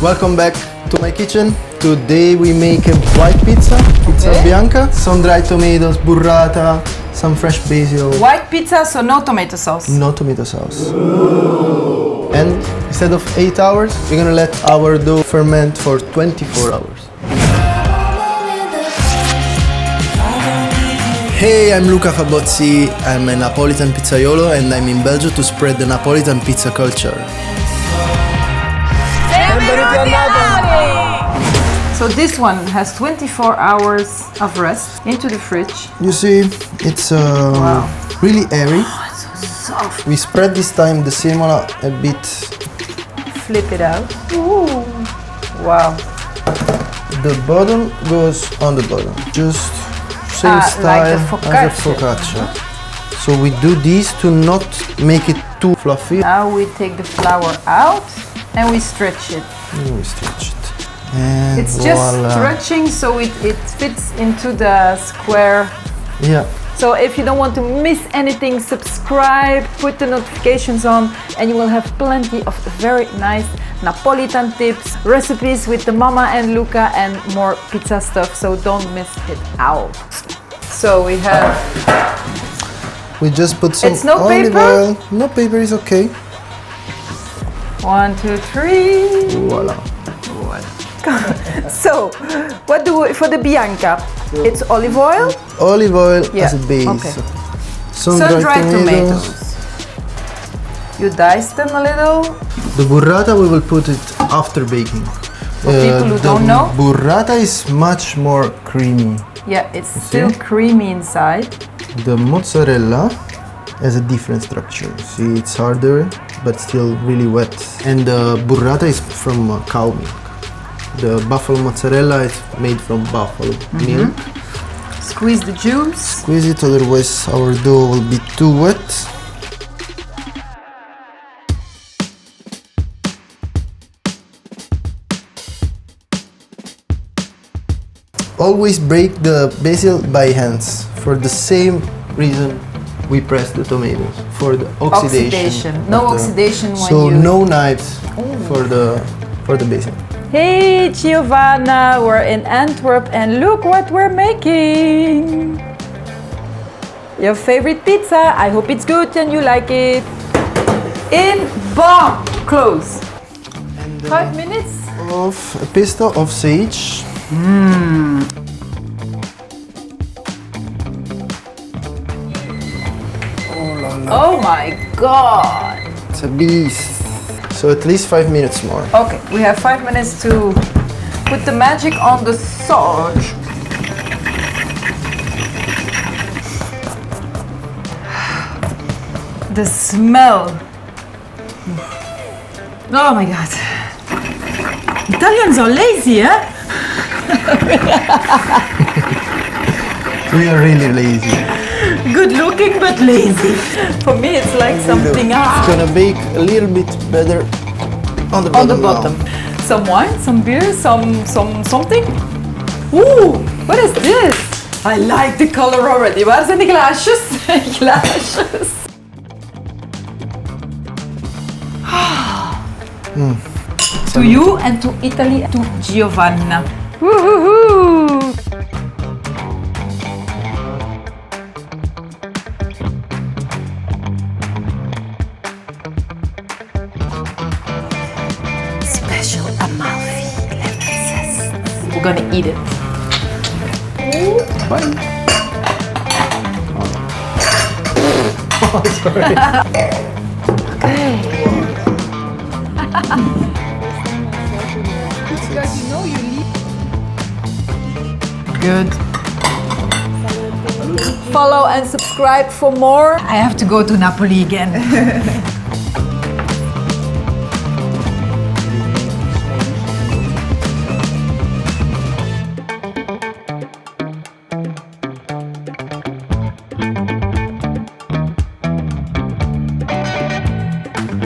Welcome back to my kitchen. Today we make a white pizza, pizza bianca, some dried tomatoes, burrata, some fresh basil. White pizza, so no tomato sauce. No tomato sauce. Ooh. And instead of 8 hours, we're gonna let our dough ferment for 24 hours. Hey, I'm Luca Fabozzi. I'm a Napolitan pizzaiolo and I'm in Belgium to spread the Napolitan pizza culture. So this one has 24 hours of rest into the fridge. You see, it's really airy. Oh, it's so soft. We spread this time the semola a bit. Flip it out. Ooh. Wow. The bottom goes on the bottom. Just same style like as a focaccia. So we do this to not make it too fluffy. Now we take the flour out and we stretch it. And it's voila. just stretching so it fits into the square. Yeah. So if you don't want to miss anything, subscribe, put the notifications on, and you will have plenty of very nice Napolitan tips, recipes with the mama and Luca, and more pizza stuff, so don't miss it out. So we have... We just put some it's no olive paper? oil. No paper is okay. 1, 2, 3. Voila. So, what do we, for the bianca? It's olive oil? Olive oil as a base. Okay. Some Sun-dried tomatoes. You dice them a little. The burrata we will put it after baking. For people who don't know. Burrata is much more creamy. Yeah, it's still creamy inside. The mozzarella has a different structure. See, it's harder, but still really wet. And the burrata is from cow milk. The buffalo mozzarella is made from buffalo milk. Squeeze the juice. Squeeze it, otherwise our dough will be too wet. Always break the basil by hands for the same reason we press the tomatoes, for the oxidation. No oxidation when so no knives for the basil. Hey Giovanna, we're in Antwerp and look what we're making. Your favorite pizza. I hope it's good and you like it. In bomb. Close. And 5 minutes of a pesto of sage. Oh my god. It's a beast. So at least 5 minutes more. Okay, we have 5 minutes to put the magic on the sauce. The smell. Oh my god. Italians are lazy, eh? We are really lazy. Good looking but lazy. For me it's like something It's gonna bake a little bit better on the bottom. on the bottom. Some wine, some beer, something. Ooh, what is this? I like the color already. Waar zijn de glaasjes? Glaasjes. To you and to Italy, to Giovanna. Woohoo! Special Amalfi lemon zest. We're gonna eat it. Fine. Oh, sorry. Good. Follow and subscribe for more. I have to go to Napoli again.